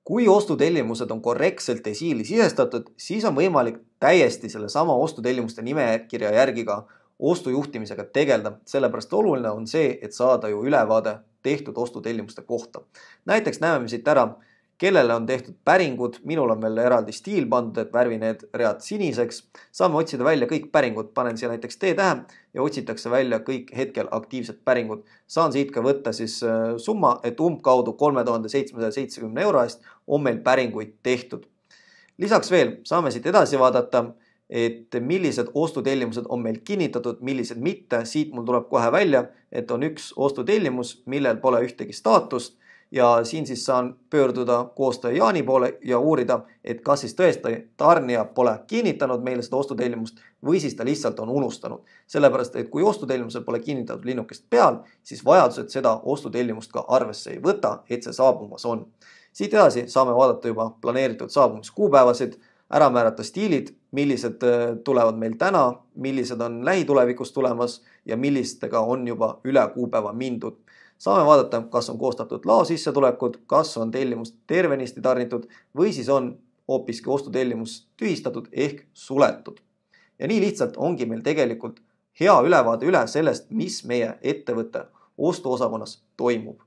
Kui ostutellimused on korrektselt esiili sisestatud, siis on võimalik täiesti selle sama ostutellimuste nimekirja järgi ka ostujuhtimisega tegeleda. Sellepärast oluline on see, et saada ju ülevaade tehtud ostutellimuste kohta. Näiteks näeme siit ära, kellele on tehtud päringud. Minul on veel eraldi stiil pandud, et värvi need read siniseks. Saame otsida välja kõik päringud. Panen siia näiteks T-tähe ja otsitakse välja kõik hetkel aktiivsed päringud. Saan siit ka võtta siis summa, et umbkaudu 3770 euro eest on meil päringuid tehtud. Lisaks veel saame siit edasi vaadata, et millised ostutellimused on meil kinnitatud, millised mitte. Siit mul tuleb kohe välja, et on üks ostutellimus, millel pole ühtegi staatust ja siin siis saan pöörduda koostaja Jaani poole ja uurida, et kas siis tõesti tarnija pole kinnitanud meile seda ostutellimust või siis ta lihtsalt on unustanud. Sellepärast, et kui ostutellimusel pole kinnitatud linnukest peal, siis vajadused seda ostutellimust ka arvesse ei võta, et see saabumas on. Siit edasi saame vaadata juba planeeritud saabumiskuupäevasid, ära määrata stiilid, millised tulevad meil täna, millised on lähitulevikus tulemas ja millistega on juba üle kuupäeva mindud. Saame vaadata, kas on koostatud lao sissetulekud, kas on tellimus tervenisti tarnitud või siis on hoopiski ostutellimus tühistatud ehk suletud. Ja nii lihtsalt ongi meil tegelikult hea ülevaade üle sellest, mis meie ettevõtte ostuosakonnas toimub.